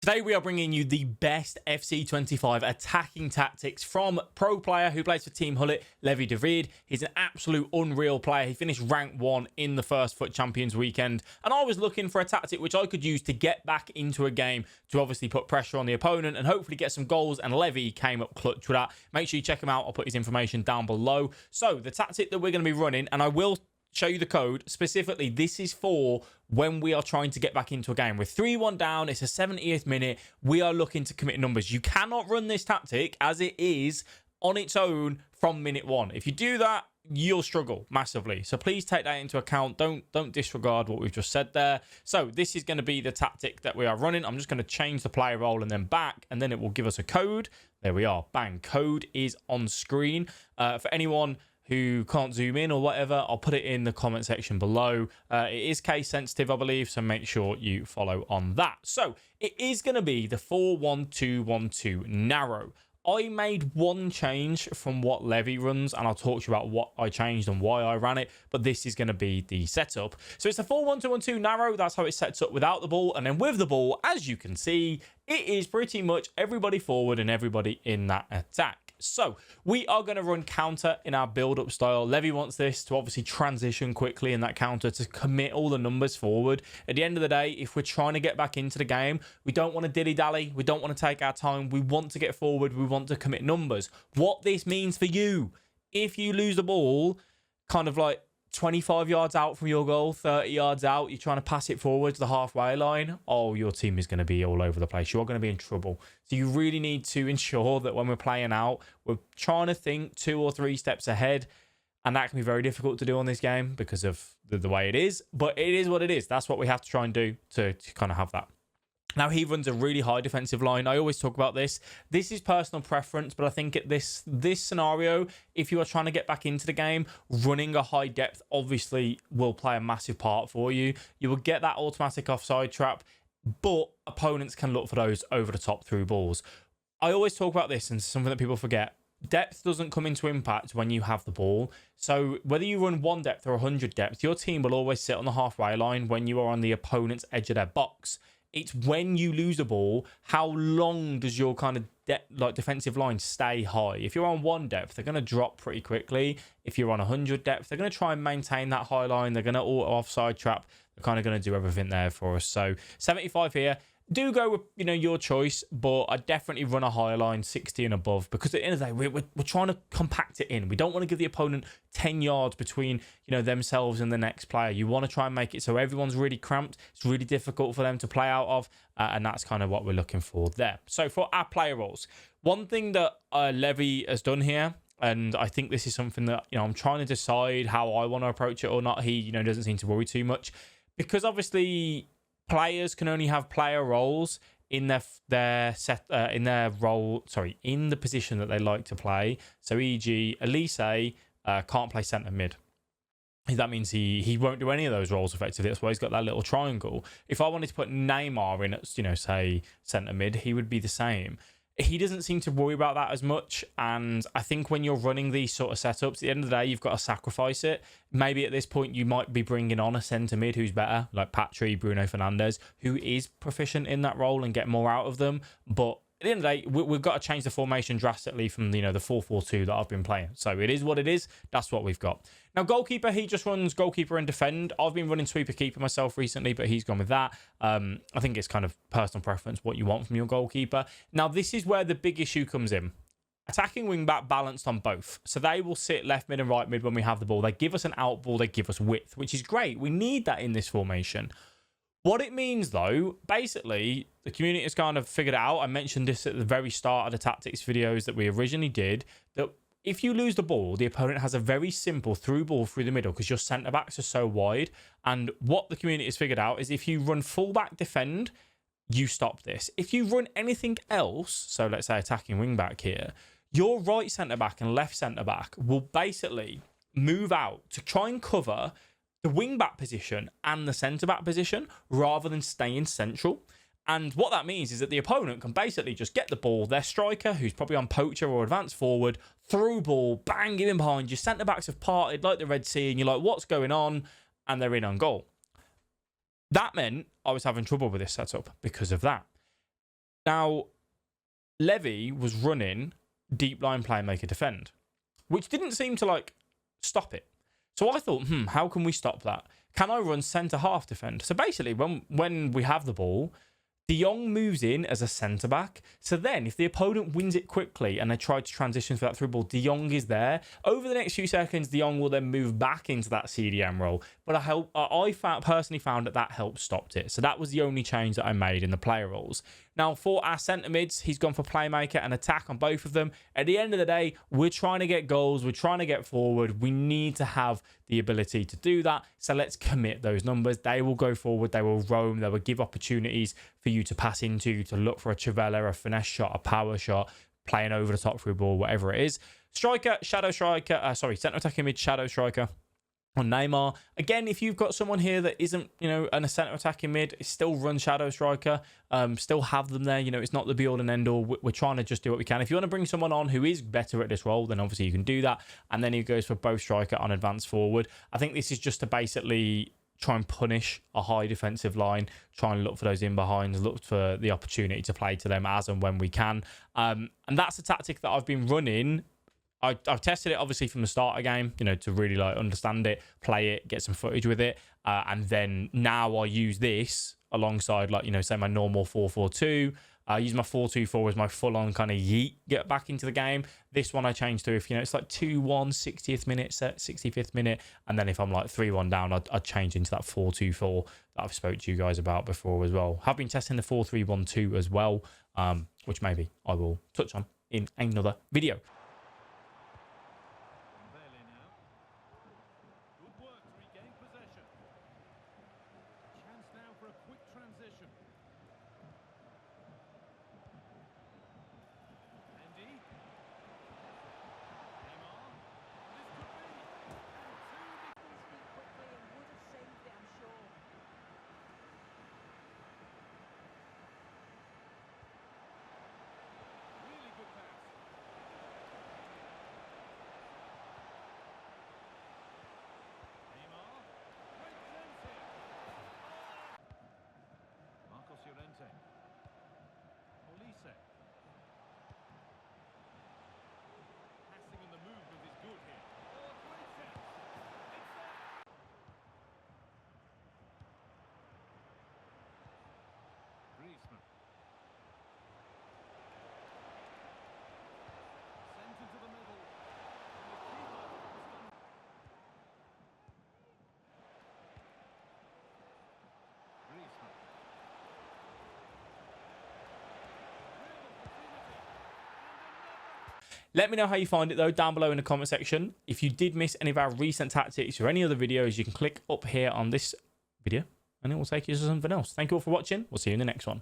Today we are bringing you the best FC25 attacking tactics from pro player who plays for Team Hullet, Levi David. He's an absolute unreal player. He finished rank 1 in the first FUT Champions weekend, and I was looking for a tactic which I could use to get back into a game to obviously put pressure on the opponent and hopefully get some goals, and Levi came up clutch with that. Make sure you check him out. I'll put his information down below. So the tactic that we're going to be running, and I will show you the code specifically, this is for when we are trying to get back into a game. We're 3-1 down, it's a 70th minute, we are looking to commit numbers. You cannot run this tactic as it is on its own from minute 1. If you do that, you'll struggle massively, so please take that into account. Don't disregard what we've just said there. So this is going to be the tactic that we are running. I'm just going to change the player role and then back, and then it will give us a code. There we are, bang, code is on screen. For anyone who can't zoom in or whatever, I'll put it in the comment section below. It is case sensitive, I believe, so make sure you follow on that. So it is going to be the 4-1-2-1-2 narrow. I made one change from what Levi runs, and I'll talk to you about what I changed and why I ran it, but this is going to be the setup. So it's a 4-1-2-1-2 narrow. That's how it sets up without the ball, and then with the ball, as you can see, it is pretty much everybody forward and everybody in that attack. So we are going to run counter in our build-up style. Levi wants this to obviously transition quickly in that counter to commit all the numbers forward. At the end of the day, if we're trying to get back into the game, we don't want to dilly-dally. We don't want to take our time. We want to get forward. We want to commit numbers. What this means for you, if you lose the ball, kind of like 25 yards out from your goal, 30 yards out, you're trying to pass it forward to the halfway line, oh, your team is going to be all over the place. You're going to be in trouble. So you really need to ensure that when we're playing out, we're trying to think 2 or 3 steps ahead. And that can be very difficult to do on this game because of the way it is. But it is what it is. That's what we have to try and do to kind of have that. Now, he runs a really high defensive line. I always talk about this. This is personal preference, but I think at this scenario, if you are trying to get back into the game, running a high depth obviously will play a massive part for you. You will get that automatic offside trap, but opponents can look for those over the top through balls. I always talk about this, and something that people forget. Depth doesn't come into impact when you have the ball. So whether you run 1 depth or 100 depth, your team will always sit on the halfway line when you are on the opponent's edge of their box. It's when you lose the ball, how long does your kind of defensive line stay high? If you're on 1 depth, they're going to drop pretty quickly. If you're on 100 depth, they're going to try and maintain that high line. They're going to auto offside trap. They're kind of going to do everything there for us. So 75 here. Do go with, your choice, but I definitely run a higher line, 60 and above, because at the end of the day, we're trying to compact it in. We don't want to give the opponent 10 yards between, themselves and the next player. You want to try and make it so everyone's really cramped. It's really difficult for them to play out of, and that's kind of what we're looking for there. So for our player roles, one thing that Levi has done here, and I think this is something that, I'm trying to decide how I want to approach it or not. He, doesn't seem to worry too much, because obviously players can only have player roles in their role, in the position that they like to play. So e.g. Elise can't play centre mid. That means he won't do any of those roles effectively. That's why he's got that little triangle. If I wanted to put Neymar in at, say, centre mid, he would be the same. He doesn't seem to worry about that as much, and I think when you're running these sort of setups, at the end of the day, you've got to sacrifice it. Maybe at this point, you might be bringing on a centre mid who's better, like Patri, Bruno Fernandes, who is proficient in that role and get more out of them. But at the end of the day, we've got to change the formation drastically from the 4-4-2 that I've been playing. So it is what it is. That's what we've got. Now, goalkeeper, he just runs goalkeeper and defend. I've been running sweeper keeper myself recently, but he's gone with that. I think it's kind of personal preference, what you want from your goalkeeper. Now, this is where the big issue comes in. Attacking wing back balanced on both. So they will sit left mid and right mid when we have the ball. They give us an out ball. They give us width, which is great. We need that in this formation. What it means, though, basically, the community has kind of figured out. I mentioned this at the very start of the tactics videos that we originally did, that if you lose the ball, the opponent has a very simple through ball through the middle because your centre-backs are so wide. And what the community has figured out is if you run full-back defend, you stop this. If you run anything else, so let's say attacking wing-back here, your right centre-back and left centre-back will basically move out to try and cover the wing-back position and the centre-back position rather than staying central. And what that means is that the opponent can basically just get the ball, their striker, who's probably on poacher or advanced forward, through ball, bang, give him behind. Your centre-backs have parted like the Red Sea, and you're like, what's going on? And they're in on goal. That meant I was having trouble with this setup because of that. Now, Levy was running deep line playmaker defend, which didn't seem to like stop it. So I thought, how can we stop that? Can I run centre half defend? So basically, when we have the ball, De Jong moves in as a centre back. So then, if the opponent wins it quickly and they try to transition for that through ball, De Jong is there. Over the next few seconds, De Jong will then move back into that CDM role. But I personally found that helped stopped it. So that was the only change that I made in the player roles. Now, for our centre mids, he's gone for playmaker and attack on both of them. At the end of the day, we're trying to get goals. We're trying to get forward. We need to have the ability to do that. So let's commit those numbers. They will go forward. They will roam. They will give opportunities for you to pass into, to look for a Trivela, a finesse shot, a power shot, playing over the top through ball, whatever it is. Striker, shadow striker, centre attacking mid, shadow striker. On Neymar, again, if you've got someone here that isn't, a centre attacking mid, still run shadow striker, still have them there. It's not the be all and end all. We're trying to just do what we can. If you want to bring someone on who is better at this role, then obviously you can do that. And then he goes for both striker on advanced forward. I think this is just to basically try and punish a high defensive line, try and look for those in behinds, look for the opportunity to play to them as and when we can. And that's a tactic that I've been running. I've tested it obviously from the start of the game, to really like understand it, play it, get some footage with it. And then now I use this alongside say my normal 4-4-2. I use my 4-2-4 as my full-on kind of yeet, get back into the game. This one I changed to if, it's like 2-1, 60th minute, 65th minute. And then if I'm like 3-1 down, I'd change into that 4-2-4 that I've spoke to you guys about before as well. Have been testing the 4-3-1-2 as well, which maybe I will touch on in another video. Let me know how you find it though down below in the comment section. If you did miss any of our recent tactics or any other videos, you can click up here on this video and it will take you to something else. Thank you all for watching. We'll see you in the next one.